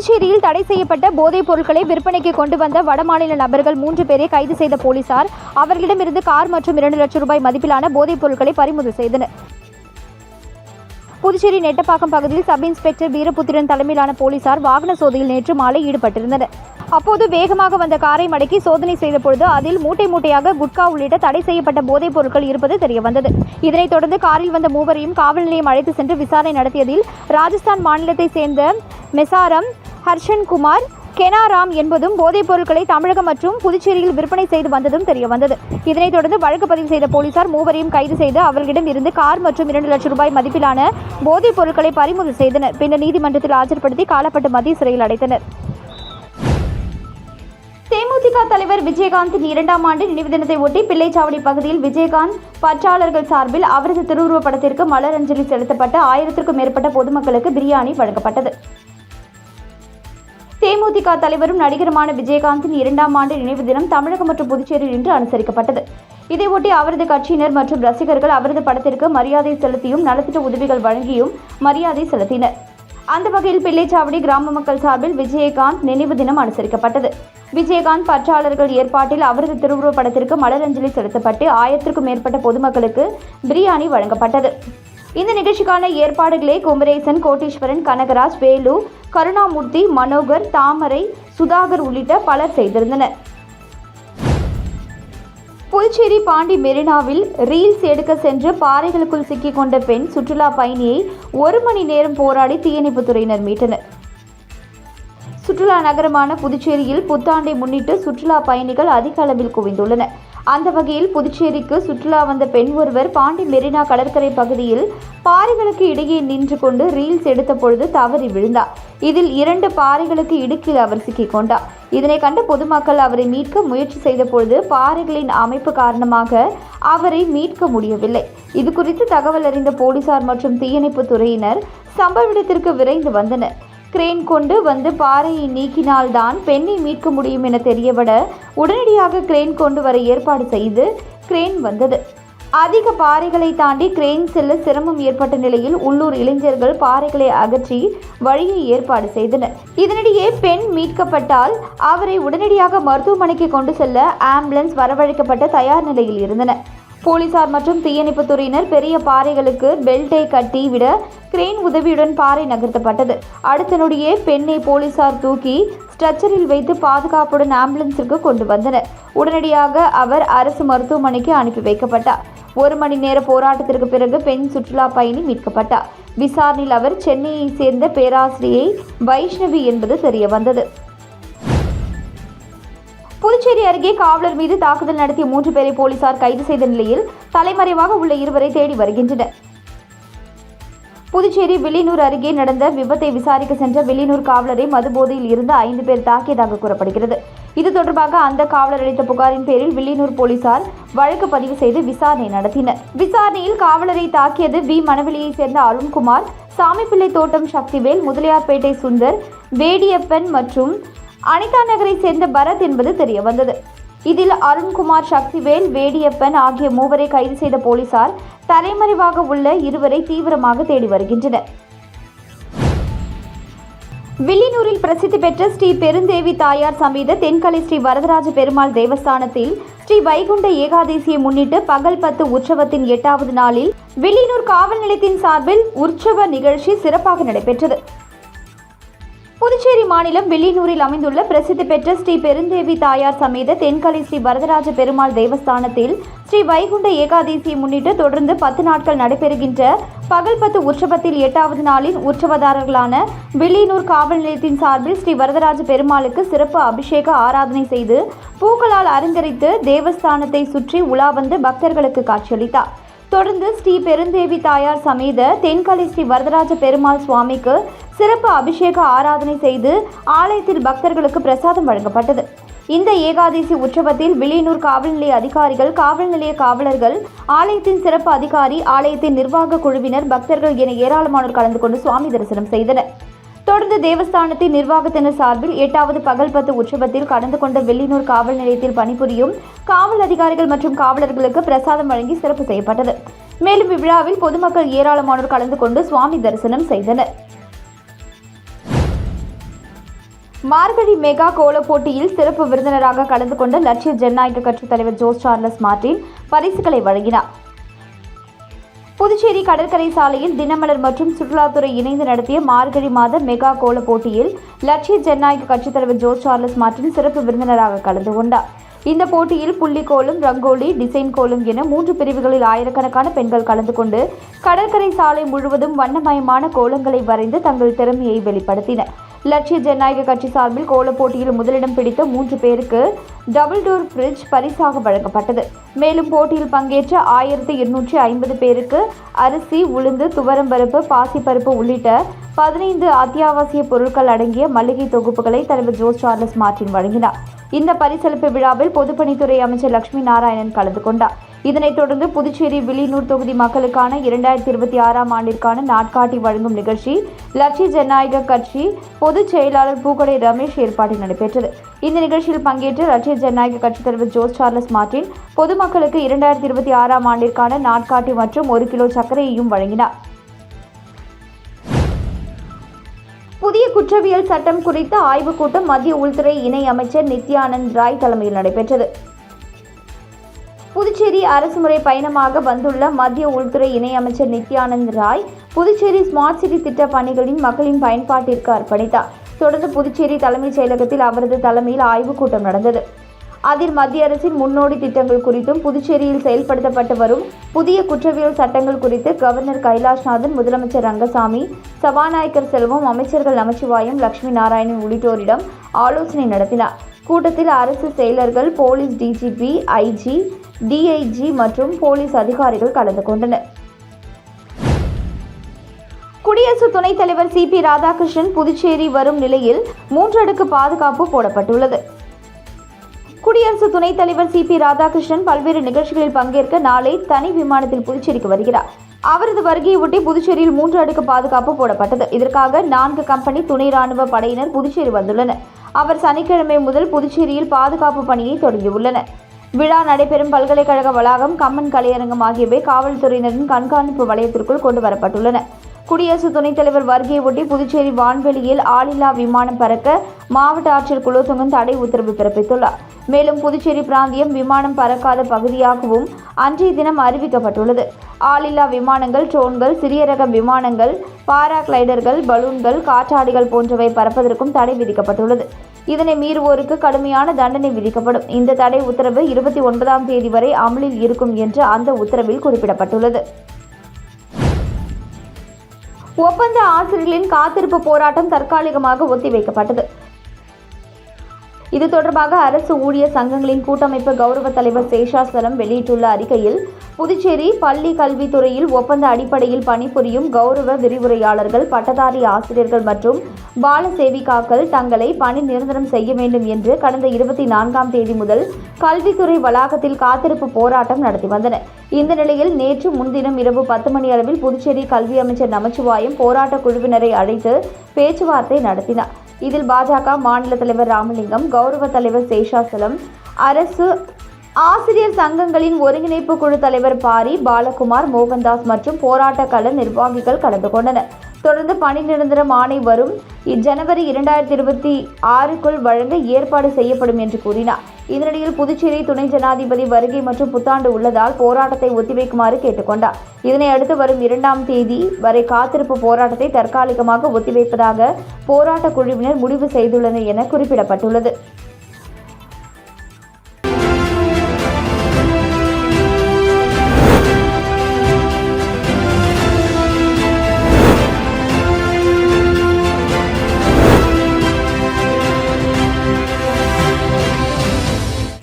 புதுச்சேரியில் தடை செய்யப்பட்ட போதைப் பொருட்களை விற்பனைக்கு கொண்டு வந்த வடமாநில நபர்கள் 3 பேரை கைது செய்த போலீசார் அவர்களிடமிருந்து கார் மற்றும் 2 லட்சம் ரூபாய் மதிப்பிலான போதைப் பொருட்களை பறிமுதல் செய்தனர். புதுச்சேரி நெட்டப்பாக்கம் பகுதியில் சப் இன்ஸ்பெக்டர் வீரபுத்திரன் தலைமையிலான போலீசார் வாகன சோதனையில் நேற்று மாலை ஈடுபட்டிருந்தனர். அப்போது வேகமாக வந்த காரை மடக்கி சோதனை செய்தபொழுது அதில் மூட்டை மூட்டையாக குட்கா உள்ளிட்ட தடை செய்யப்பட்ட போதைப் பொருட்கள் இருப்பது தெரியவந்தது. இதனைத் தொடர்ந்து காரில் வந்த மூவரையும் காவல் நிலையம் அழைத்து சென்று விசாரணை நடத்தியதில் ராஜஸ்தான் மாநிலத்தை சேர்ந்த மெசாரம் ஹர்ஷன்குமார் கெனாராம் என்பதும் போதைப் பொருட்களை தமிழகம் மற்றும் புதுச்சேரியில் விற்பனை செய்து வந்ததும் தெரியவந்தது. இதனைத் தொடர்ந்து வழக்கு பதிவு செய்த போலீசார் மூவரையும் கைது செய்து அவர்களிடம் இருந்து கார் மற்றும் 2 லட்சம் ரூபாய் மதிப்பிலான போதைப் பொருட்களை பறிமுதல் செய்தனர். பின்னர் நீதிமன்றத்தில் ஆஜர்படுத்தி காலப்பட்டு மத்திய சிறையில் அடைத்தனர். தேமுதிக தலைவர் விஜயகாந்த் 2ஆம் ஆண்டு நினைவு தினத்தை ஒட்டி பிள்ளைச்சாவடி பகுதியில் விஜயகாந்த் பற்றாளர்கள் சார்பில் அவரது திருவுருவப் படத்திற்கு மலர் அஞ்சலி செலுத்தப்பட்ட 1000க்கும் மேற்பட்ட பொதுமக்களுக்கு பிரியாணி வழங்கப்பட்டது. தேமுதிக தலைவரும் நடிகருமான விஜயகாந்தின் 2ஆம் ஆண்டு நினைவு தினம் தமிழகம் மற்றும் புதுச்சேரியில் இன்று அனுசரிக்கப்பட்டது. இதையொட்டி அவரது கட்சியினர் மற்றும் ரசிகர்கள் அவரது படத்திற்கு மரியாதை செலுத்தியும் நலத்திட்ட உதவிகள் வழங்கியும் மரியாதை செலுத்தினர். அந்த வகையில் பிள்ளைச்சாவடி கிராம மக்கள் சார்பில் விஜயகாந்த் நினைவு தினம் அனுசரிக்கப்பட்டது. விஜயகாந்த் பற்றாளர்கள் ஏற்பாட்டில் அவரது திருவுருவப் படத்திற்கு மலர் அஞ்சலி செலுத்தப்பட்டு 1000க்கும் மேற்பட்ட பொதுமக்களுக்கு பிரியாணி வழங்கப்பட்டது. இந்த நிகழ்ச்சிக்கான ஏற்பாடுகளை குமரேசன், கோட்டீஸ்வரன், கனகராஜ், வேலு, கருணாமூர்த்தி, மனோகர், தாமரை, சுதாகர் உள்ளிட்ட பலர் செய்திருந்தனர். புதுச்சேரி பாண்டி மெரினாவில் ரீல்ஸ் எடுக்க சென்று பாறைகளுக்குள் சிக்கிக் கொண்ட பெண் சுற்றுலா பயணியை 1 மணி நேரம் போராடி தீயணைப்புத்துறையினர் மீட்டனர். சுற்றுலா நகரமான புதுச்சேரியில் புத்தாண்டை முன்னிட்டு சுற்றுலா பயணிகள் அதிக அளவில் குவிந்துள்ளனர். அந்த வகையில் புதுச்சேரிக்கு சுற்றுலா வந்த பெண் ஒருவர் பாண்டி மெரினா கடற்கரை பகுதியில் பாறைகளுக்கு இடையே நின்று கொண்டு ரீல்ஸ் எடுத்த பொழுது தவறி விழுந்தார். இதில் 2 பாறைகளுக்கு இடுக்கில் அவர் சிக்கிக் கொண்டார். இதனை கண்ட பொதுமக்கள் அவரை மீட்க முயற்சி செய்த பொழுது பாறைகளின் அமைப்பு காரணமாக அவரை மீட்க முடியவில்லை. இதுகுறித்து தகவல் அறிந்த போலீசார் மற்றும் தீயணைப்பு துறையினர் சம்பவ இடத்திற்கு விரைந்து வந்தனர். கிரேன் கொண்டு வந்து பாறையை நீக்கினால்தான் பெண்ணை மீட்க முடியும் என தெரியவட உடனடியாக கிரேன் கொண்டு வர ஏற்பாடு செய்து கிரேன் வந்தது. அதிக பாறைகளை தாண்டி கிரேன் செல்ல சிரமம் ஏற்பட்ட நிலையில் உள்ளூர் இளைஞர்கள் பாறைகளை அகற்றி வழியை ஏற்பாடு செய்தனர். இதனிடையே பெண் மீட்கப்பட்டால் அவரை உடனடியாக மருத்துவமனைக்கு கொண்டு செல்ல ஆம்புலன்ஸ் வரவழைக்கப்பட்ட தயார் நிலையில் இருந்தனர். போலீசார் மற்றும் தீயணைப்பு துறையினர் பெரிய பாறைகளுக்கு பெல்ட்டை கட்டி விட கிரேன் உதவியுடன் பாறை நகர்த்தப்பட்டது. அடுத்த நொடியே பெண்ணை போலீசார் தூக்கி ஸ்ட்ரெச்சரில் வைத்து பாதுகாப்புடன் ஆம்புலன்ஸிற்கு கொண்டு வந்தனர். உடனடியாக அவர் அரசு மருத்துவமனைக்கு அனுப்பி வைக்கப்பட்டார். 1 மணி நேர போராட்டத்திற்கு பிறகு பெண் சுற்றுலா பயணி மீட்கப்பட்டார். விசாரணையில் அவர் சென்னையை சேர்ந்த பேராசிரியை வைஷ்ணவி என்பது தெரியவந்தது. புதுச்சேரி அருகே காவலர் மீது தாக்குதல் நடத்திய 3 பேரை போலீசார் கைது செய்த நிலையில் தலைமறைவாக உள்ள 2 தேடி வருகின்றனர். புதுச்சேரி வில்லியனூர் அருகே நடந்த விபத்தை விசாரிக்க சென்ற வில்லியனூர் காவலரை மதுபோதையில் இருந்து 5 பேர் தாக்கியதாக கூறப்படுகிறது. இது தொடர்பாக அந்த காவலர் அளித்த புகாரின் பேரில் வில்லியனூர் போலீசார் வழக்கு பதிவு செய்து விசாரணை நடத்தினர். விசாரணையில் காவலரை தாக்கியது வி மணவெளியை சேர்ந்த அருண்குமார், சாமிப்பிள்ளை தோட்டம் சக்திவேல், முதலியார்பேட்டை சுந்தர், வேடியப்பன் மற்றும் அனிதா நகரை சேர்ந்த பரத் என்பது தெரியவந்தது. இதில் அருண்குமார், சக்திவேல், வேடியப்பன் ஆகிய 3 கைது செய்த போலீசார் தலைமறைவாக உள்ள 2 தீவிரமாக தேடி வருகின்றனர். வில்லியனூரில் பிரசித்தி பெற்ற ஸ்ரீ பெருந்தேவி தாயார் சமேத தென்கலை ஸ்ரீ வரதராஜ பெருமாள் தேவஸ்தானத்தில் ஸ்ரீ வைகுண்ட ஏகாதசியை முன்னிட்டு பகல் 10 உற்சவத்தின் 8வது நாளில் வில்லியனூர் காவல் நிலையத்தின் சார்பில் உற்சவ நிகழ்ச்சி சிறப்பாக நடைபெற்றது. புதுச்சேரி மாநிலம் வில்லியனூரில் அமைந்துள்ள பிரசித்தி பெற்ற ஸ்ரீ பெருந்தேவி தாயார் சமேத தென்கலை ஸ்ரீ வரதராஜ பெருமாள் தேவஸ்தானத்தில் ஸ்ரீ வைகுண்ட ஏகாதசியை முன்னிட்டு தொடர்ந்து 10 நாட்கள் நடைபெறுகின்ற பகல் 10 உற்சவத்தில் 8வது நாளின் உற்சவதாரர்களான வில்லியனூர் காவல் நிலையத்தின் சார்பில் ஸ்ரீ வரதராஜ பெருமாளுக்கு சிறப்பு அபிஷேக ஆராதனை செய்து பூக்களால் அலங்கரித்து தேவஸ்தானத்தை சுற்றி உலா வந்து பக்தர்களுக்கு காட்சியளித்தார். தொடர்ந்து ஸ்ரீ பெருந்தேவி தாயார் சமேத தென்கலை ஸ்ரீ வரதராஜ பெருமாள் சுவாமிக்கு சிறப்பு அபிஷேக ஆராதனை செய்து ஆலயத்தில் பக்தர்களுக்கு பிரசாதம் வழங்கப்பட்டது. இந்த ஏகாதசி உற்சவத்தில் வில்லியனூர் காவல் நிலைய அதிகாரிகள், காவல் நிலைய காவலர்கள், ஆலயத்தின் சிறப்பு அதிகாரி, ஆலயத்தின் நிர்வாக குழுவினர், பக்தர்கள் என ஏராளமானோர் கலந்து கொண்டு சுவாமி தரிசனம் செய்தனர். தொடர்ந்து தேவஸ்தானத்தின் நிர்வாகத்தினர் சார்பில் 8வது பகல் 10 உற்சவத்தில் கலந்து கொண்ட வில்லியனூர் காவல் நிலையத்தில் பணிபுரியும் காவல் அதிகாரிகள் மற்றும் காவலர்களுக்கு பிரசாதம் வழங்கி சிறப்பு செய்யப்பட்டது. மேலும் இவ்விழாவில் பொதுமக்கள் ஏராளமானோர் கலந்து கொண்டு சுவாமி தரிசனம் செய்தனர். மார்கழி மெகா கோல போட்டியில் சிறப்பு விருந்தினராக கலந்து கொண்ட லட்சிய ஜனநாயக கட்சித் தலைவர் ஜோஸ் சார்லஸ் மார்டின் பரிசுகளை வழங்கினார். புதுச்சேரி கடற்கரை சாலையில் தினமலர் மற்றும் சுற்றுலாத்துறை இணைந்து நடத்திய மார்கழி மாத மெகா கோல போட்டியில் லட்சிய ஜனநாயக கட்சித் தலைவர் ஜோஸ் சார்லஸ் மார்டின் சிறப்பு விருந்தினராக கலந்து கொண்டார். இந்த போட்டியில் புள்ளிக்கோலம், ரங்கோலி, டிசைன் கோலம் என 3 பிரிவுகளில் ஆயிரக்கணக்கான பெண்கள் கலந்து கொண்டு கடற்கரை சாலை முழுவதும் வண்ணமயமான கோலங்களை வரைந்து தங்கள் திறமையை வெளிப்படுத்தினர். லட்சிய ஜனநாயக கட்சி சார்பில் கோல போட்டியில் முதலிடம் பிடித்த 3 பேருக்கு டபுள் டோர் ஃப்ரிட்ஜ் பரிசாக வழங்கப்பட்டது. மேலும் போட்டியில் பங்கேற்ற 1250 பேருக்கு அரிசி, உளுந்து, துவரம்பருப்பு, பாசிப்பருப்பு உள்ளிட்ட 15 அத்தியாவசிய பொருட்கள் அடங்கிய மளிகை தொகுப்புகளை தலைவர் ஜோஸ் சார்லஸ் மார்டின் வழங்கினார். இந்த பரிசளிப்பு விழாவில் பொதுப்பணித்துறை அமைச்சர் லட்சுமி நாராயணன் கலந்து கொண்டார். இதனைத் தொடர்ந்து புதுச்சேரி வில்லியனூர் தொகுதி மக்களுக்கான 2026ஆம் ஆண்டிற்கான நாட்காட்டி வழங்கும் நிகழ்ச்சி லட்சிய ஜனநாயக கட்சி பொதுச் செயலாளர் பூக்கடை ரமேஷ் ஏற்பாட்டில் நடைபெற்றது. இந்த நிகழ்ச்சியில் பங்கேற்ற லட்சிய ஜனநாயக கட்சித் தலைவர் ஜோஸ் சார்லஸ் மார்டின் பொதுமக்களுக்கு 2026ஆம் ஆண்டிற்கான நாட்காட்டி மற்றும் 1 கிலோ சர்க்கரையையும் வழங்கினார். புதிய குற்றவியல் சட்டம் குறித்த ஆய்வுக் கூட்டம் மத்திய உள்துறை இணை அமைச்சர் நித்யானந்த் ராய் தலைமையில் நடைபெற்றது. புதுச்சேரி அரசுமுறை பயணமாக வந்துள்ள மத்திய உள்துறை இணை அமைச்சர் நித்யானந்த் ராய் புதுச்சேரி ஸ்மார்ட் சிட்டி திட்ட பணிகளின் மக்களின் பயன்பாட்டிற்கு அர்ப்பணித்தார். தொடர்ந்து புதுச்சேரி தலைமைச் செயலகத்தில் அவரது தலைமையில் ஆய்வுக் கூட்டம் நடந்தது. அதில் மத்திய அரசின் முன்னோடி திட்டங்கள் குறித்தும் புதுச்சேரியில் செயல்படுத்தப்பட்டு வரும் புதிய குற்றவியல் சட்டங்கள் குறித்து கவர்னர் கைலாஷ்நாதன், முதலமைச்சர் ரங்கசாமி, சபாநாயகர் செல்வம், அமைச்சர்கள் நமச்சிவாயம், லட்சுமி நாராயணன் உள்ளிட்டோரிடம் ஆலோசனை நடத்தினார். கூட்டத்தில் அரசு செயலர்கள், போலீஸ் டிஜிபி, ஐஜி, டிஐஜி மற்றும் போலீஸ் அதிகாரிகள் கலந்து கொண்டனர். குடியரசு துணைத் தலைவர் CP ராதாகிருஷ்ணன் புதுச்சேரி வரும் நிலையில் 3 அடுக்கு பாதுகாப்பு போடப்பட்டுள்ளது. குடியரசு துணைத் தலைவர் CP ராதாகிருஷ்ணன் பல்வேறு நிகழ்ச்சிகளில் பங்கேற்க நாளை தனி விமானத்தில் புதுச்சேரிக்கு வருகிறார். அவரது வருகையொட்டி புதுச்சேரியில் 3 அடுக்கு பாதுகாப்பு போடப்பட்டது. இதற்காக 4 கம்பெனி துணை ராணுவ படையினர் புதுச்சேரி வந்துள்ளனர். அவர் சனிக்கிழமை முதல் புதுச்சேரியில் பாதுகாப்பு பணியை தொடங்கியுள்ளனர். விழா நடைபெறும் பல்கலைக்கழக வளாகம், கம்மன் கலையரங்கம் ஆகியவை காவல்துறையினரின் கண்காணிப்பு வலயத்திற்குள் கொண்டு வரப்பட்டுள்ளன. குடியரசு துணைத் தலைவர் வருகையை ஒட்டி புதுச்சேரி வான்வெளியில் ஆளில்லா விமானம் பறக்க மாவட்ட ஆட்சியர் குலோத்துங்கன் தடை உத்தரவு பிறப்பித்துள்ளார். மேலும் புதுச்சேரி பிராந்தியம் விமானம் பறக்காத பகுதியாகவும் அன்றைய தினம் அறிவிக்கப்பட்டுள்ளது. ஆளில்லா விமானங்கள், ட்ரோன்கள், சிறிய ரக விமானங்கள், பாராகிளைடர்கள், பலூன்கள், காற்றாடிகள் போன்றவை பறப்பதற்கும் தடை விதிக்கப்பட்டுள்ளது. இதனை மீறுவோருக்கு கடுமையான தண்டனை விதிக்கப்படும். இந்த தடை உத்தரவு 29ஆம் தேதி வரை அமலில் இருக்கும் என்று அந்த உத்தரவில் குறிப்பிடப்பட்டுள்ளது. ஒப்பந்த ஆசிரியர்களின் காத்திருப்பு போராட்டம் தற்காலிகமாக ஒத்திவைக்கப்பட்டது. இது தொடர்பாக அரசு ஊழியர் சங்கங்களின் கூட்டமைப்பு கௌரவ தலைவர் சேஷாசலம் வெளியிட்டுள்ள அறிக்கையில், புதுச்சேரி பள்ளி கல்வித்துறையில் ஒப்பந்த அடிப்படையில் பணிபுரியும் கௌரவ விரிவுரையாளர்கள், பட்டதாரி ஆசிரியர்கள் மற்றும் பால சேவிகாக்கள் தங்களை பணி நிரந்தரம் செய்ய வேண்டும் என்று கடந்த 24ஆம் தேதி முதல் கல்வித்துறை வளாகத்தில் காத்திருப்பு போராட்டம் நடத்தி வந்தனர். இந்த நிலையில் நேற்று முன்தினம் இரவு 10 மணி அளவில் புதுச்சேரி கல்வி அமைச்சர் நமச்சிவாயம் போராட்ட குழுவினரை அழைத்து பேச்சுவார்த்தை நடத்தினார். இதில் பாஜக மாநில தலைவர் ராமலிங்கம், கௌரவ தலைவர் சேஷாசலம், அரசு ஆசிரியர் சங்கங்களின் ஒருங்கிணைப்பு குழு தலைவர் பாரி, பாலகுமார், மோகன்தாஸ் மற்றும் போராட்ட கள நிர்வாகிகள் கலந்து கொண்டனர். தொடர்ந்து பணி நிரந்தரம் ஆணை வரும் ஜனவரி 2026க்குள் வழங்க ஏற்பாடு செய்யப்படும் என்று கூறினார். இதனிடையில் புதுச்சேரி துணை ஜனாதிபதி வருகை மற்றும் புத்தாண்டு உள்ளதால் போராட்டத்தை ஒத்திவைக்குமாறு கேட்டுக்கொண்டார். இதனை அடுத்து வரும் 2ஆம் தேதி வரை காத்திருப்பு போராட்டத்தை தற்காலிகமாக ஒத்திவைப்பதாக போராட்ட குழுவினர் முடிவு செய்துள்ளனர் என குறிப்பிடப்பட்டுள்ளது.